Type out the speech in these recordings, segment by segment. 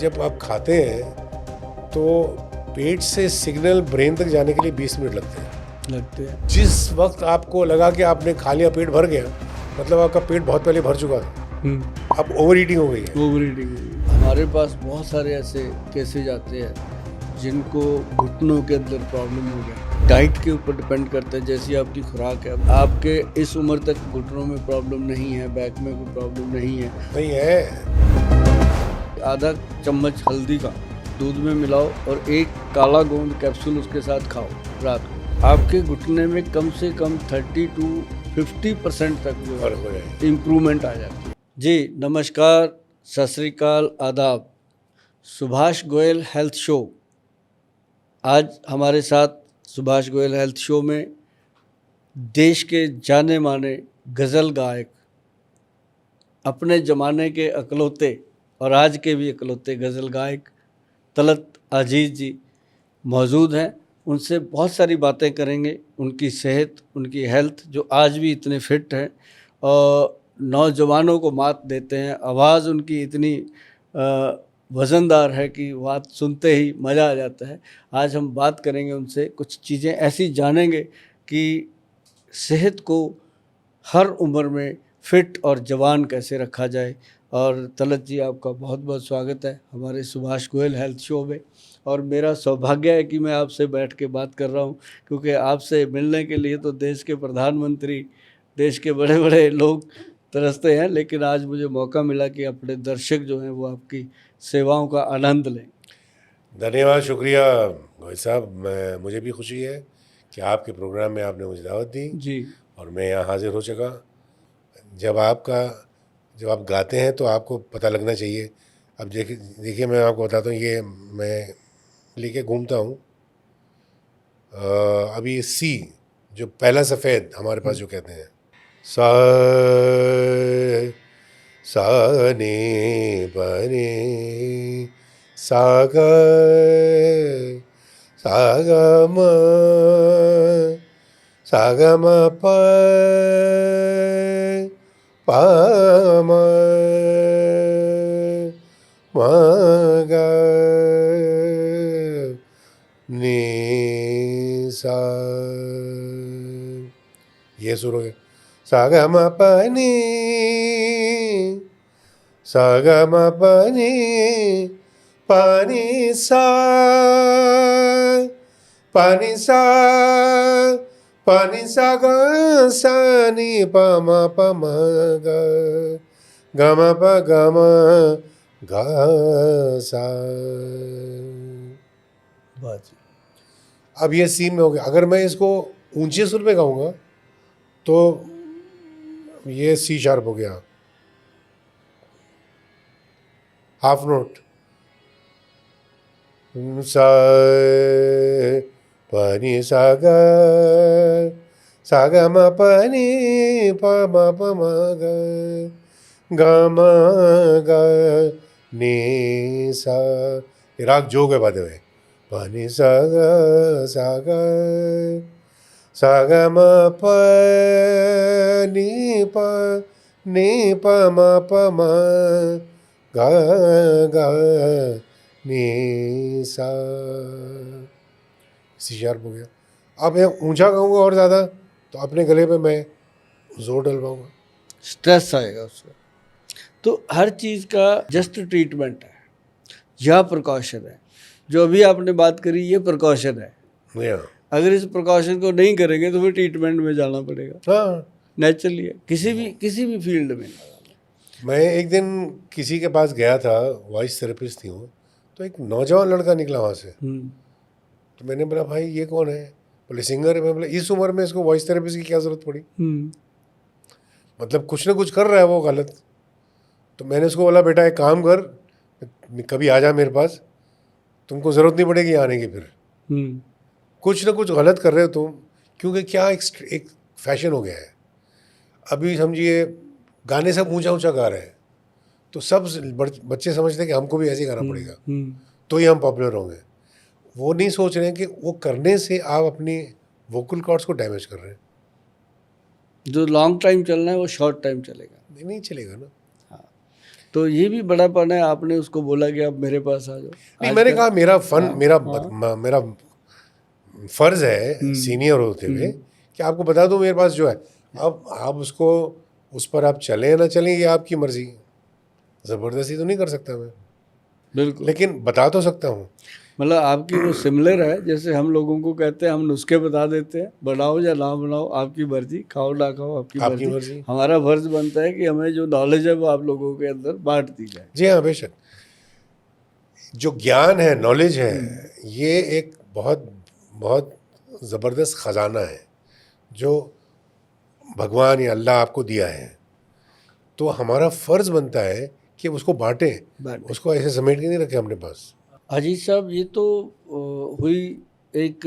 जब आप खाते हैं तो पेट से सिग्नल ब्रेन तक जाने के लिए 20 मिनट लगते हैं। जिस वक्त आपको लगा कि आपने खा लिया, पेट भर गया, मतलब आपका पेट बहुत पहले भर चुका था। अब ओवर ईटिंग हो गई है। ओवर ईटिंग हमारे पास बहुत सारे ऐसे केसेज आते हैं जिनको घुटनों के अंदर प्रॉब्लम हो गया। डाइट के ऊपर डिपेंड करता है, जैसी आपकी खुराक है। आपके इस उम्र तक घुटनों में प्रॉब्लम नहीं है, बैक में कोई प्रॉब्लम नहीं है। आधा चम्मच हल्दी का दूध में मिलाओ और एक काला गोंद कैप्सूल उसके साथ खाओ रात को। आपके घुटने में कम से कम 30 to 50% तक जो है इम्प्रूवमेंट आ जाती है। जी नमस्कार, सत श्री अकाल, आदाब। Subhash Goyal health show. आज हमारे साथ सुभाष गोयल हेल्थ शो में देश के जाने माने गज़ल गायक, अपने ज़माने के अकलौते और आज के भी अकलौते गज़ल गायक तलत अजीज़ जी मौजूद हैं। उनसे बहुत सारी बातें करेंगे, उनकी सेहत, उनकी हेल्थ, जो आज भी इतने फिट हैं और नौजवानों को मात देते हैं। आवाज़ उनकी इतनी वज़नदार है कि बात सुनते ही मज़ा आ जाता है। आज हम बात करेंगे उनसे, कुछ चीज़ें ऐसी जानेंगे कि सेहत को हर उम्र में फिट और जवान कैसे रखा जाए। और तलत जी, आपका बहुत बहुत स्वागत है हमारे सुभाष गोयल हेल्थ शो में। और मेरा सौभाग्य है कि मैं आपसे बैठ के बात कर रहा हूँ, क्योंकि आपसे मिलने के लिए तो देश के प्रधानमंत्री, देश के बड़े बड़े लोग तरसते हैं, लेकिन आज मुझे मौका मिला कि अपने दर्शक जो हैं वो आपकी सेवाओं का आनंद लें। धन्यवाद, शुक्रिया गोयल साहब। मुझे भी खुशी है कि आपके प्रोग्राम में आपने मुझे दावत दी जी। और मैं यहाँ हाजिर हो चुका। जब आप गाते हैं तो आपको पता लगना चाहिए। अब देखिए मैं आपको बताता हूँ, ये मैं लेके घूमता हूँ। अभी सी, जो पहला सफ़ेद हमारे पास जो कहते हैं, सा सा ने बने सा ग म सा ग म प प म म ग नि सा, ये सुर हो गया। सा ग म प नि सा ग म प नि प नि सा प नि सा प नि सा ग सा नि प म प म ग ग म प ग म ग सा। बात। अब ये सी में हो गया। अगर मैं इसको ऊंचे सुर पे गाऊंगा तो ये सी शार्प हो गया, हाफ नोट। सा प नि सा ग म प नि प म प म ग म ग नि सा। ये राग जोग है बादे हुए। प नि सा ग म प नि प म प म ग ग नि सा। सी शार्प हो गया। अब मैं ऊंचा गाऊंगा और ज़्यादा तो अपने गले पे मैं जोर डलवाऊंगा, स्ट्रेस आएगा उसका। तो हर चीज़ का जस्ट ट्रीटमेंट है या प्रिकॉशन है। जो अभी आपने बात करी, ये प्रिकॉशन है। अगर इस प्रिकॉशन को नहीं करेंगे तो फिर ट्रीटमेंट में जाना पड़ेगा। हाँ, नेचुरली है, किसी भी फील्ड में। मैं एक दिन किसी के पास गया था, वॉइस थेरेपिस्ट थी वो, तो एक नौजवान लड़का निकला वहाँ से। तो मैंने बोला, भाई ये कौन है? बोले सिंगर है। मैं बोला इस उम्र में इसको वॉइस थेरेपिस्ट की क्या ज़रूरत पड़ी? मतलब कुछ ना कुछ कर रहा है वो गलत। तो मैंने उसको बोला, बेटा एक काम कर, कभी आ जा मेरे पास, तुमको ज़रूरत नहीं पड़ेगी आने की। फिर कुछ ना कुछ गलत कर रहे हो तुम, क्योंकि क्या एक फैशन हो गया है अभी। समझिए गाने सब ऊंचा ऊंचा गा रहे हैं, तो सब बच्चे समझते हैं कि हमको भी ऐसे गाना पड़ेगा तो ही हम पॉपुलर होंगे। वो नहीं सोच रहे हैं कि वो करने से आप अपनी वोकल कॉर्ड्स को डैमेज कर रहे हैं। जो लॉन्ग टाइम चलना है वो शॉर्ट टाइम चलेगा, नहीं चलेगा ना। हाँ। तो ये भी बड़ापन है, आपने उसको बोला कि आप मेरे पास आ जाओ। नहीं, मैंने कहा मेरा मेरा फर्ज है सीनियर होते हुए कि आपको बता दूं मेरे पास जो है। अब आप उसको उस पर आप चलें ना चलें ये आपकी मर्जी, ज़बरदस्ती तो नहीं कर सकता मैं, बिल्कुल। लेकिन बता तो सकता हूँ। मतलब आपकी वो सिमिलर है, जैसे हम लोगों को कहते हैं, हम नुस्खे बता देते हैं, बनाओ या ना बनाओ आपकी मर्जी, खाओ ना खाओ आपकी आपकी मर्जी। मर्जी। हमारा फर्ज बनता है कि हमें जो नॉलेज है वो आप लोगों के अंदर बांट दी जाए। जी हाँ, बेशक। जो ज्ञान है, नॉलेज है, ये एक बहुत बहुत ज़बरदस्त ख़जाना है जो भगवान या अल्लाह आपको दिया है। तो हमारा फ़र्ज़ बनता है कि उसको बांटें, उसको ऐसे समेट के नहीं रखें अपने पास। अजीज साहब, ये तो हुई एक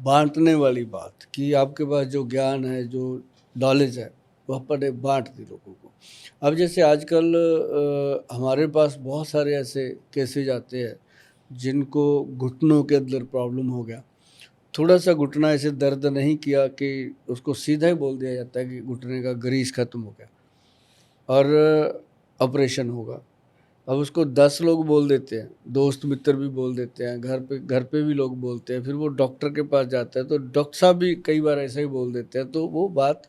बांटने वाली बात कि आपके पास जो ज्ञान है, जो नॉलेज है, वह पर बांट दी लोगों को। अब जैसे आजकल हमारे पास बहुत सारे ऐसे केसेज आते हैं जिनको घुटनों के अंदर प्रॉब्लम हो गया, थोड़ा सा घुटना ऐसे दर्द नहीं किया कि उसको सीधा ही बोल दिया जाता है कि घुटने का ग्रीस खत्म हो गया और ऑपरेशन होगा। अब उसको 10 लोग बोल देते हैं, दोस्त मित्र भी बोल देते हैं, घर पे भी लोग बोलते हैं, फिर वो डॉक्टर के पास जाता है तो डॉक्टर साहब भी कई बार ऐसा ही बोल देते हैं। तो वो बात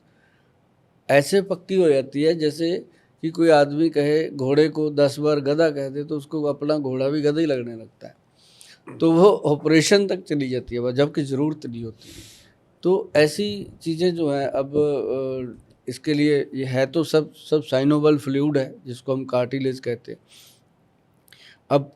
ऐसे पक्की हो जाती है जैसे कि कोई आदमी कहे घोड़े को 10 बार गधा कह दे तो उसको अपना घोड़ा भी गधा ही लगने लगता है। तो वो ऑपरेशन तक चली जाती है जबकि ज़रूरत नहीं होती। तो ऐसी चीज़ें जो हैं, अब इसके लिए ये है तो सब साइनोवल फ्लूइड है जिसको हम कार्टिलेज कहते हैं। अब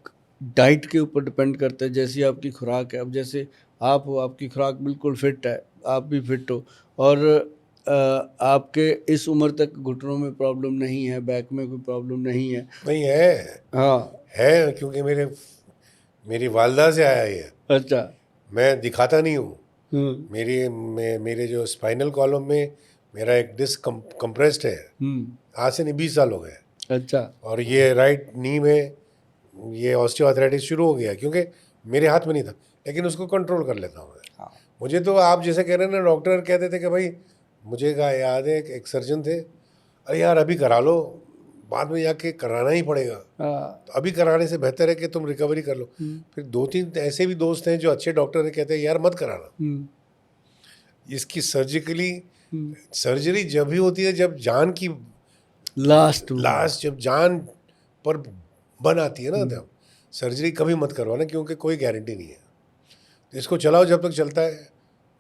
डाइट के ऊपर डिपेंड करता है, जैसी आपकी खुराक है। अब जैसे आप हो, आपकी खुराक बिल्कुल फिट है, आप भी फिट हो और आपके इस उम्र तक घुटनों में प्रॉब्लम नहीं है, बैक में कोई प्रॉब्लम नहीं है। नहीं है। हाँ है, क्योंकि मेरी वालदा से आया ये। अच्छा। मैं दिखाता नहीं हूँ। मेरे जो स्पाइनल कॉलम में मेरा एक डिस्क कंप्रेस्ड है। आज से नहीं 20 साल हो गए। अच्छा। और ये राइट नी में ये ऑस्टियोआर्थराइटिस शुरू हो गया क्योंकि मेरे हाथ में नहीं था, लेकिन उसको कंट्रोल कर लेता हूँ मैं। हाँ। मुझे तो आप जैसे कह रहे हैं ना, डॉक्टर कहते थे कि भाई, मुझे का याद है एक सर्जन थे, अरे यार अभी करा लो, बाद में जाके कराना ही पड़ेगा। तो अभी कराने से बेहतर है कि तुम रिकवरी कर लो। फिर 2-3 ऐसे भी दोस्त हैं जो अच्छे डॉक्टर हैं, कहते हैं यार मत कराना, इसकी सर्जरी जब भी होती है जब जान की लास्ट जब जान पर बन आती है ना, तब सर्जरी कभी मत करवाना, क्योंकि कोई गारंटी नहीं है। तो इसको चलाओ जब तक चलता है,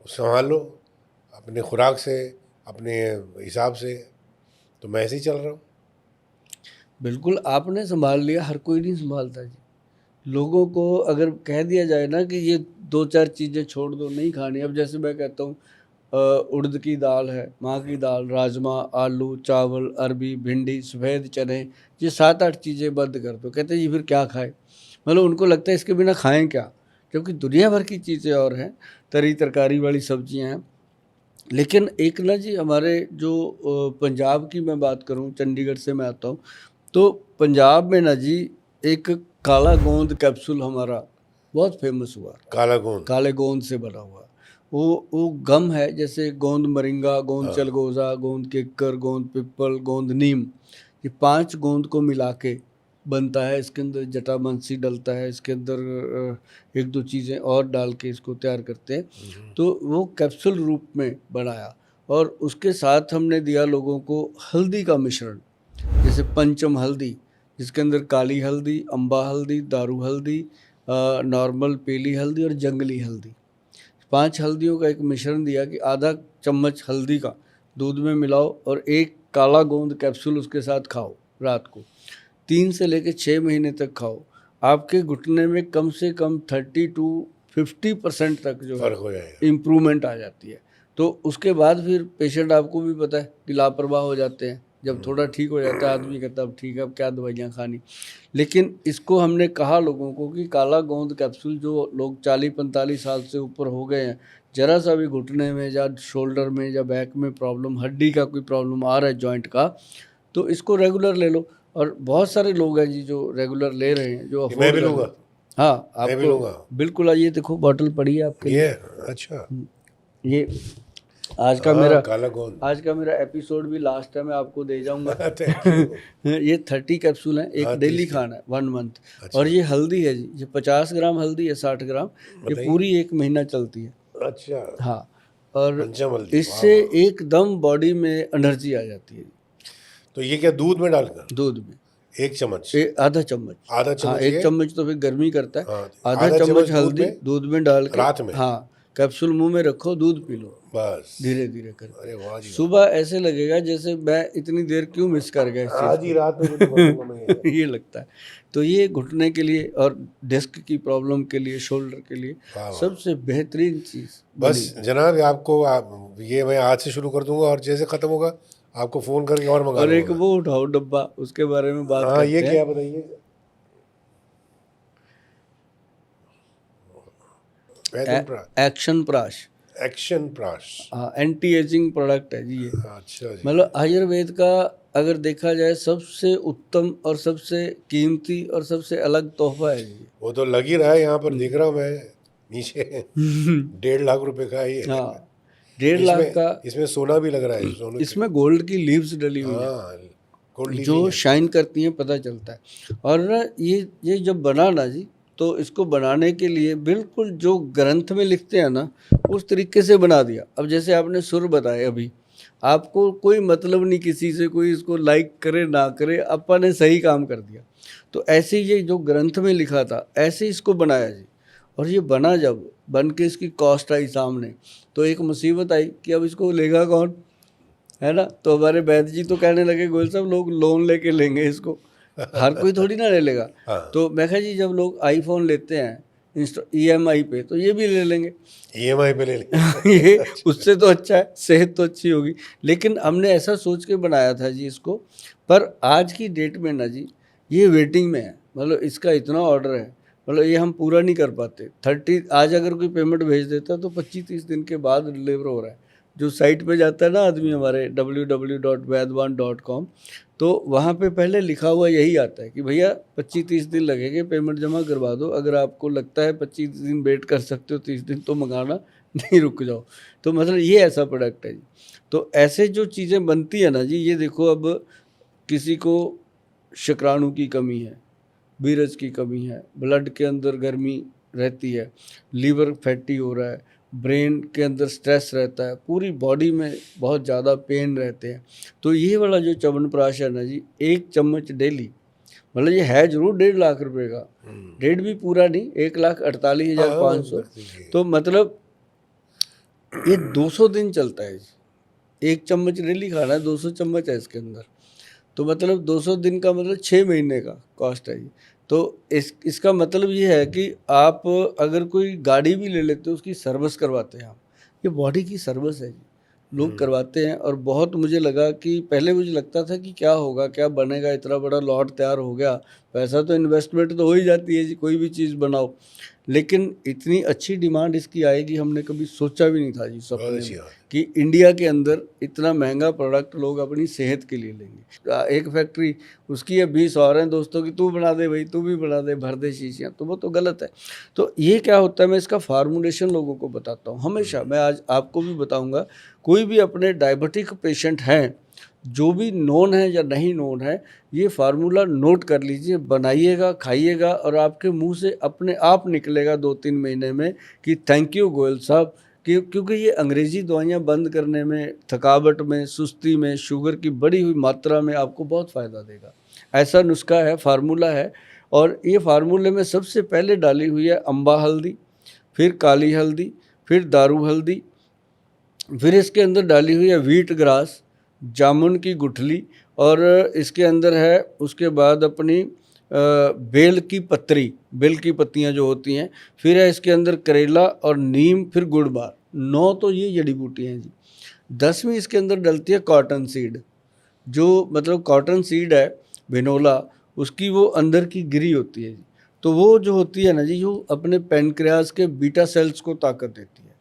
संभाल लो अपने खुराक से, अपने हिसाब से। तो मैं ऐसे ही चल रहा हूँ। बिल्कुल, आपने संभाल लिया, हर कोई नहीं संभालता जी। लोगों को अगर कह दिया जाए ना कि ये 2-4 चीज़ें छोड़ दो, नहीं खानी। अब जैसे मैं कहता हूँ उड़द की दाल है, माँ की दाल, राजमा, आलू, चावल, अरबी, भिंडी, सफ़ेद चने, ये 7-8 चीज़ें बंद कर दो। कहते हैं जी फिर क्या खाएं, मतलब उनको लगता है इसके बिना खाएं क्या, जबकि दुनिया भर की चीज़ें और हैं, तरी तरकारी वाली सब्जियां हैं। लेकिन एक ना जी, हमारे जो पंजाब की मैं बात करूं, चंडीगढ़ से मैं आता हूं, तो पंजाब में ना जी एक काला गोंद कैप्सूल हमारा बहुत फेमस हुआ। काले गोंद से बना हुआ वो गम है, जैसे गोंद मरिंगा, गोंद चलगोज़ा, गोंद केकर, गोंद पिपल, गोंद नीम, ये 5 गोंद को मिला के बनता है। इसके अंदर जटामांसी डलता है, इसके अंदर 1-2 चीज़ें और डाल के इसको तैयार करते हैं। तो वो कैप्सूल रूप में बनाया और उसके साथ हमने दिया लोगों को हल्दी का मिश्रण, जैसे पंचम हल्दी, जिसके अंदर काली हल्दी, अम्बा हल्दी, दारू हल्दी, नॉर्मल पीली हल्दी और जंगली हल्दी, 5 हल्दियों का एक मिश्रण दिया कि आधा चम्मच हल्दी का दूध में मिलाओ और एक काला गोंद कैप्सूल उसके साथ खाओ रात को। 3 से लेकर 6 महीने तक खाओ। आपके घुटने में कम से कम 30-50% तक जो है इम्प्रूवमेंट आ जाती है। तो उसके बाद फिर पेशेंट, आपको भी पता है कि लापरवाह हो जाते हैं। जब थोड़ा ठीक हो जाता है आदमी कहता है अब ठीक है, अब क्या दवाइयाँ खानी। लेकिन इसको हमने कहा लोगों को कि काला गोंद कैप्सूल, जो लोग 40-45 साल से ऊपर हो गए हैं, ज़रा सा भी घुटने में या शोल्डर में या बैक में प्रॉब्लम, हड्डी का कोई प्रॉब्लम आ रहा है जॉइंट का, तो इसको रेगुलर ले लो। और बहुत सारे लोग हैं जी जो रेगुलर ले रहे हैं, जो मैं भी लूँगा। हाँ, आपको बिल्कुल। आइए देखो, बॉटल पड़ी है आपके लिए। अच्छा, ये आज का हाँ, मेरा काला गोंद। आज का मेरा एपिसोड भी लास्ट है, मैं आपको दे जाऊंगा। Thank you। ये 30 कैप्सूल हैं, एक हाँ, डेली 30 खाना है 1 मंथ। अच्छा। और ये हल्दी है जी, ये 50 ग्राम हल्दी है, 60 ग्राम, ये बताइए। पूरी 1 महीना चलती है। अच्छा, हाँ, और पंचम हल्दी, इससे वाह, वाह। एकदम बॉडी में एनर्जी आ जाती है तो ये क्या दूध में डालकर? दूध में। 1 चम्मच? आधा चम्मच। आधा हाँ, चम्मच 1 ये? चम्मच तो फिर गर्मी करता है। हाँ, आधा आधा चम्मच चम्मच हल्दी दूध में डाल के, रात में? हाँ, कैप्सूल मुंह में रखो, दूध पी लो बस। धीरे धीरे कर। अरे वाह जी वाह। सुबह ऐसे लगेगा जैसे मैं इतनी देर क्यों मिस कर गया इस आज चीज़ ही रात में शुरू कर दूंगा मैं ये। को। ये लगता है। तो ये घुटने के लिए और डिस्क की प्रॉब्लम के लिए, शोल्डर के लिए वाह, वाह। सबसे बेहतरीन चीज़ बस जनाब, ये मैं आज से शुरू कर दूंगा और जैसे खत्म होगा आपको फोन करके और मंगा और एक लूंगा। वो उठाओ डब्बा, उसके बारे में बात हाँ, ये करते क्या हैं। बताइए? एक्शन प्राश। एक्शन प्राश। हाँ, एंटी एजिंग प्रोडक्ट है जी ये। अच्छा जी। मतलब आयुर्वेद का अगर देखा जाए सबसे उत्तम और सबसे कीमती और सबसे अलग तोहफा है जी। वो तो लग ही रहा है, यहाँ पर दिख रहा हूँ मैं नीचे। 1.5 लाख रुपए का है ये। हाँ, 1.5 लाख का। इसमें सोना भी लग रहा है, सोने इसमें गोल्ड की लीव्स डली हुई है हाँ, गोल्ड लीफ जो ही है। शाइन करती हैं, पता चलता है। और ना ये जब बना ना जी, तो इसको बनाने के लिए बिल्कुल जो ग्रंथ में लिखते हैं ना, उस तरीके से बना दिया। अब जैसे आपने सुर बताए अभी, आपको कोई मतलब नहीं किसी से, कोई इसको लाइक करे ना करे, अपन ने सही काम कर दिया। तो ऐसे ये जो ग्रंथ में लिखा था, ऐसे इसको बनाया जी। और ये बना जब बन के इसकी कॉस्ट आई सामने, तो एक मुसीबत आई कि अब इसको लेगा कौन, है ना। तो हमारे वैद्य जी तो कहने लगे, गोयल साहब लोग लोन लेके लेंगे इसको, हर कोई थोड़ी ना ले लेगा। हाँ। तो मैं कहा जी, जब लोग आईफोन लेते हैं EMI पे, तो ये भी ले लेंगे। EMI पे ले लेंगे। ये उससे तो अच्छा है, सेहत तो अच्छी होगी। लेकिन हमने ऐसा सोच के बनाया था जी इसको। पर आज की डेट में ना जी, ये वेटिंग में है। मतलब इसका इतना ऑर्डर है, मतलब ये हम पूरा नहीं कर पाते। 30 आज अगर कोई पेमेंट भेज देता तो 25-30 दिन के बाद डिलीवर हो रहा है। जो साइट पे जाता है ना आदमी हमारे www.vaidwan.com, तो वहाँ पे पहले लिखा हुआ यही आता है कि भैया 25-30 दिन लगेंगे, पेमेंट जमा करवा दो। अगर आपको लगता है 25 दिन वेट कर सकते हो, 30 दिन तो मंगाना, नहीं रुक जाओ। तो मतलब ये ऐसा प्रोडक्ट है जी। तो ऐसे जो चीज़ें बनती है ना जी, ये देखो, अब किसी को शुक्राणु की कमी है, बीरज की कमी है, ब्लड के अंदर गर्मी रहती है, लीवर फैटी हो रहा है, ब्रेन के अंदर स्ट्रेस रहता है, पूरी बॉडी में बहुत ज़्यादा पेन रहते हैं, तो ये वाला जो च्यवनप्राश है ना जी, 1 चम्मच डेली, मतलब ये है जरूर 1.5 लाख रुपए का, डेढ़ भी पूरा नहीं, 1,48,500। तो मतलब ये 200 दिन चलता है जी। 1 चम्मच डेली खाना है, 200 चम्मच है इसके अंदर। तो मतलब 200 दिन का मतलब 6 महीने का कॉस्ट है ये। तो इसका मतलब ये है कि आप अगर कोई गाड़ी भी ले लेते हो, उसकी सर्विस करवाते हैं आप, ये बॉडी की सर्विस है जी, लोग करवाते हैं। और बहुत मुझे लगा कि पहले मुझे लगता था कि क्या होगा, क्या बनेगा, इतना बड़ा लॉट तैयार हो गया, पैसा तो इन्वेस्टमेंट तो हो ही जाती है जी, कोई भी चीज़ बनाओ, लेकिन इतनी अच्छी डिमांड इसकी आएगी हमने कभी सोचा भी नहीं था जी सपने में, कि इंडिया के अंदर इतना महंगा प्रोडक्ट लोग अपनी सेहत के लिए लेंगे। एक फैक्ट्री उसकी है 20 और हैं दोस्तों की, तू बना दे भाई, तू भी बना दे, भर दे शीशियाँ, तो वो तो गलत है। तो ये क्या होता है, मैं इसका फार्मूलेशन लोगों को बताता हूँ हमेशा। मैं आज आपको भी बताऊँगा, कोई भी अपने डायबिटिक पेशेंट हैं, जो भी नोन है या नहीं नोन है, ये फार्मूला नोट कर लीजिए, बनाइएगा, खाइएगा, और आपके मुंह से अपने आप निकलेगा 2-3 महीने में कि थैंक यू गोयल साहब, क्योंकि ये अंग्रेज़ी दवाइयाँ बंद करने में, थकावट में, सुस्ती में, शुगर की बढ़ी हुई मात्रा में आपको बहुत फ़ायदा देगा। ऐसा नुस्खा है, फार्मूला है। और ये फार्मूले में सबसे पहले डाली हुई है अम्बा हल्दी, फिर काली हल्दी, फिर दारू हल्दी, फिर इसके अंदर डाली हुई है व्हीट ग्रास, जामुन की गुठली, और इसके अंदर है उसके बाद अपनी बेल की पत्री, बेल की पत्तियां जो होती हैं, फिर है इसके अंदर करेला और नीम, फिर गुड़बार। 9 तो ये जड़ी बूटियाँ हैं जी। 10वीं इसके अंदर डलती है कॉटन सीड, जो मतलब कॉटन सीड है बिनोला, उसकी वो अंदर की गिरी होती है जी। तो वो जो होती है ना जी, जो अपने पेनक्रियाज के बीटा सेल्स को ताकत देती है।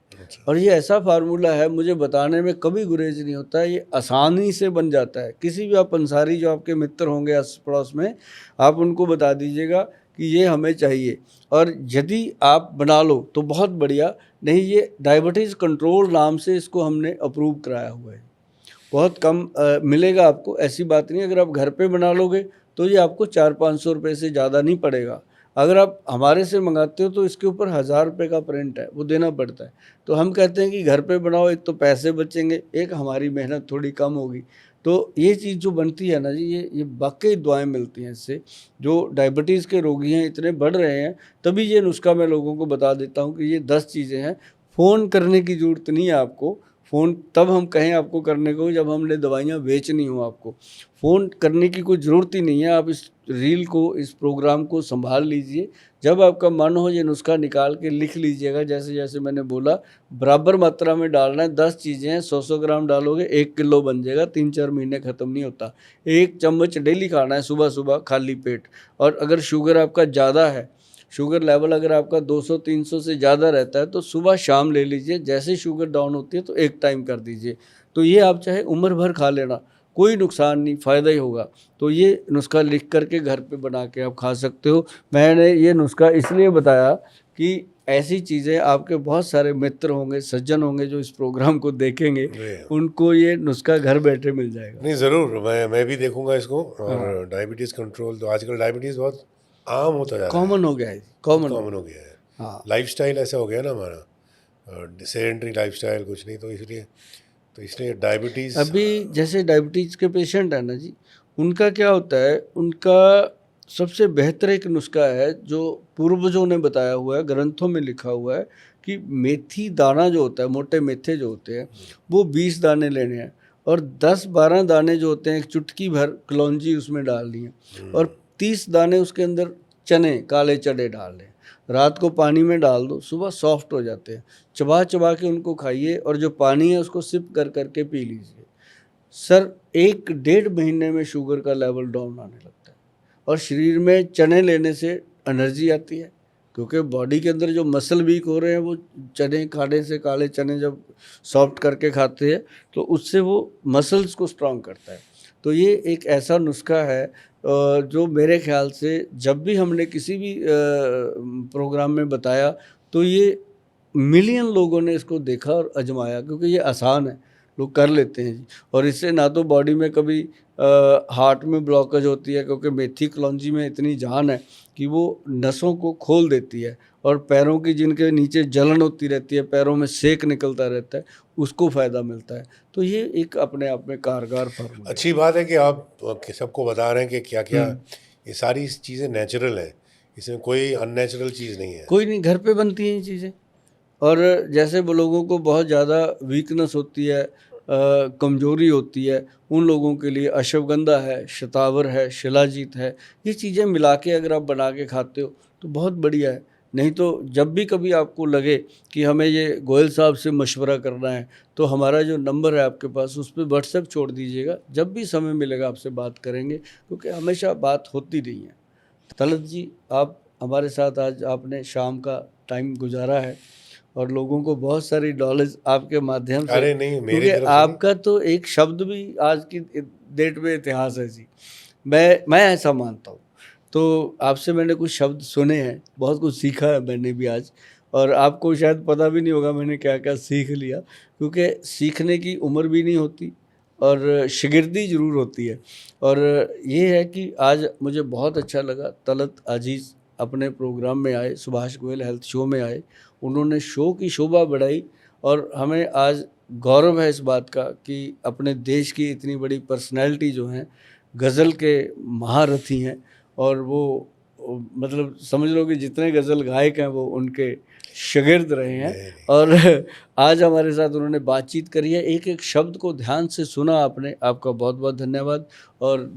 और ये ऐसा फार्मूला है, मुझे बताने में कभी गुरेज नहीं होता है, ये आसानी से बन जाता है। किसी भी आप अंसारी जो आपके मित्र होंगे आस पड़ोस में, आप उनको बता दीजिएगा कि ये हमें चाहिए, और यदि आप बना लो तो बहुत बढ़िया, नहीं ये डायबिटीज़ कंट्रोल नाम से इसको हमने अप्रूव कराया हुआ है। बहुत कम मिलेगा आपको, ऐसी बात नहीं। अगर आप घर पे बना लोगे तो ये आपको 400-500 रुपये से ज़्यादा नहीं पड़ेगा। अगर आप हमारे से मंगाते हो तो इसके ऊपर 1000 रुपये का प्रिंट है, वो देना पड़ता है। तो हम कहते हैं कि घर पे बनाओ, एक तो पैसे बचेंगे, एक हमारी मेहनत थोड़ी कम होगी। तो ये चीज़ जो बनती है ना जी, ये वाक़ई दुआएँ मिलती हैं इससे। जो डायबिटीज़ के रोगी हैं इतने बढ़ रहे हैं, तभी ये नुस्खा मैं लोगों को बता देता हूँ कि ये 10 चीज़ें हैं। फ़ोन करने की ज़रूरत नहीं है आपको। फ़ोन तब हम कहें आपको करने को जब हमने दवाइयाँ बेचनी हो आपको। फ़ोन करने की कोई ज़रूरत ही नहीं है। आप इस रील को, इस प्रोग्राम को सँभाल लीजिए। जब आपका मन हो ये नुस्खा निकाल के लिख लीजिएगा, जैसे-जैसे मैंने बोला, बराबर मात्रा में डालना है। 10 चीज़ें हैं, 100-100 ग्राम डालोगे 1 किलो बन जाएगा, 3-4 महीने ख़त्म नहीं होता। 1 चम्मच डेली खाना है सुबह-सुबह खाली पेट। और अगर शुगर आपका ज़्यादा है, शुगर लेवल अगर आपका 200-300 से ज़्यादा रहता है तो सुबह शाम ले लीजिए। जैसे शुगर डाउन होती है तो एक टाइम कर दीजिए। तो ये आप चाहे उम्र भर खा लेना, कोई नुकसान नहीं, फ़ायदा ही होगा। तो ये नुस्खा लिख कर के घर पे बना के आप खा सकते हो। मैंने ये नुस्खा इसलिए बताया कि ऐसी चीज़ें आपके बहुत सारे मित्र होंगे, सज्जन होंगे जो इस प्रोग्राम को देखेंगे, उनको ये नुस्खा घर बैठे मिल जाएगा। नहीं, ज़रूर मैं भी देखूंगा इसको। और डायबिटीज़ कंट्रोल तो आजकल डायबिटीज़ बहुत आम होता जा रहा है, कॉमन हो गया है, कॉमन कॉमन हो गया है। हाँ। लाइफस्टाइल ऐसा हो गया ना हमारा, सेडेंटरी लाइफस्टाइल, कुछ नहीं, तो इसलिए डायबिटीज़। अभी जैसे डायबिटीज़ के पेशेंट हैं ना जी, उनका क्या होता है, उनका सबसे बेहतर एक नुस्खा है जो पूर्वजों ने बताया हुआ है, ग्रंथों में लिखा हुआ है कि मेथी दाना जो होता है, मोटे मेथे जो होते हैं, वो 20 दाने लेने हैं और 10-12 दाने जो होते हैं, एक चुटकी भर कलौंजी उसमें डालनी है और 30 दाने उसके अंदर चने, काले चने डालने हैं। रात को पानी में डाल दो, सुबह सॉफ्ट हो जाते हैं। चबा चबा के उनको खाइए और जो पानी है उसको सिप कर करके पी लीजिए। सर 1-1.5 महीने में शुगर का लेवल डाउन आने लगता है। और शरीर में चने लेने से एनर्जी आती है, क्योंकि बॉडी के अंदर जो मसल वीक हो रहे हैं वो चने खाने से, काले चने जब सॉफ्ट करके खाते हैं तो उससे वो मसल्स को स्ट्रॉन्ग करता है। तो ये एक ऐसा नुस्खा है जो मेरे ख्याल से जब भी हमने किसी भी प्रोग्राम में बताया तो ये मिलियन लोगों ने इसको देखा और आजमाया, क्योंकि ये आसान है, लोग कर लेते हैं जी। और इससे ना तो बॉडी में कभी हार्ट में ब्लॉकेज होती है, क्योंकि मेथी कलौंजी में इतनी जान है कि वो नसों को खोल देती है। और पैरों की जिनके नीचे जलन होती रहती है, पैरों में सेक निकलता रहता है, उसको फ़ायदा मिलता है। तो ये एक अपने आप में कारगर फॉर्मूला है। अच्छी बात है कि आप सबको बता रहे हैं कि क्या क्या ये सारी चीज़ें नेचुरल है, इसमें कोई अननेचुरल चीज़ नहीं है। कोई नहीं, घर पे बनती हैं ये चीज़ें। और जैसे वो लोगों को बहुत ज़्यादा वीकनेस होती है, कमज़ोरी होती है, उन लोगों के लिए अश्वगंधा है, शतावर है, शिलाजीत है, ये चीज़ें मिला के अगर आप बना के खाते हो तो बहुत बढ़िया है। नहीं तो जब भी कभी आपको लगे कि हमें ये गोयल साहब से मशवरा करना है तो हमारा जो नंबर है आपके पास, उस पर व्हाट्सएप छोड़ दीजिएगा। जब भी समय मिलेगा आपसे बात करेंगे, क्योंकि हमेशा बात होती नहीं है। तलत जी, आप हमारे साथ आज आपने शाम का टाइम गुजारा है और लोगों को बहुत सारी नॉलेज आपके माध्यम से, अरे नहीं, मेरी क्योंकि तरफ से नहीं। आपका तो एक शब्द भी आज की डेट में इतिहास है जी। मैं ऐसा मानता हूँ। तो आपसे मैंने कुछ शब्द सुने हैं, बहुत कुछ सीखा है मैंने भी आज। और आपको शायद पता भी नहीं होगा मैंने क्या क्या सीख लिया, क्योंकि सीखने की उम्र भी नहीं होती और शागिर्दी ज़रूर होती है। और ये है कि आज मुझे बहुत अच्छा लगा, तलत अजीज़ अपने प्रोग्राम में आए, सुभाष गोयल हेल्थ शो में आए, उन्होंने शो की शोभा बढ़ाई और हमें आज गौरव है इस बात का कि अपने देश की इतनी बड़ी पर्सनैलिटी जो हैं, गज़ल के महारथी हैं और वो मतलब समझ लो कि जितने गज़ल गायक हैं वो उनके शागिर्द रहे हैं। और आज हमारे साथ उन्होंने बातचीत करी है, एक एक शब्द को ध्यान से सुना आपने, आपका बहुत बहुत धन्यवाद। और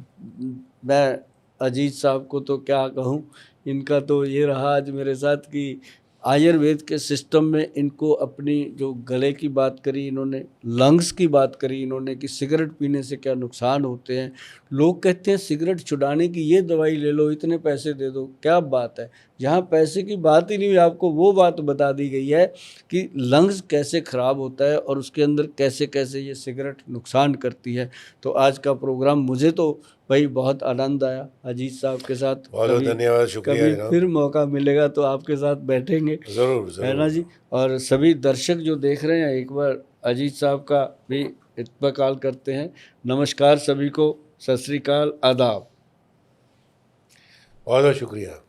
मैं अजीज साहब को तो क्या कहूँ, इनका तो ये रहा आज मेरे साथ कि आयुर्वेद के सिस्टम में इनको अपनी जो गले की बात करी इन्होंने, लंग्स की बात करी इन्होंने कि सिगरेट पीने से क्या नुकसान होते हैं, लोग कहते हैं सिगरेट छुड़ाने की ये दवाई ले लो, इतने पैसे दे दो, क्या बात है। जहाँ पैसे की बात ही नहीं हुई, आपको वो बात बता दी गई है कि लंग्स कैसे ख़राब होता है और उसके अंदर कैसे कैसे ये सिगरेट नुकसान करती है। तो आज का प्रोग्राम मुझे तो भाई बहुत आनंद आया अजीत साहब के साथ। बहुत बहुत धन्यवाद, शुक्रिया कभी जनाब। फिर मौका मिलेगा तो आपके साथ बैठेंगे, ज़रूर है ना ज़रूर। जी। और सभी दर्शक जो देख रहे हैं, एक बार अजीत साहब का भी इत्तफ़ाक़ करते हैं। नमस्कार सभी को, सत श्री अकाल, आदाब। बहुत बहुत शुक्रिया।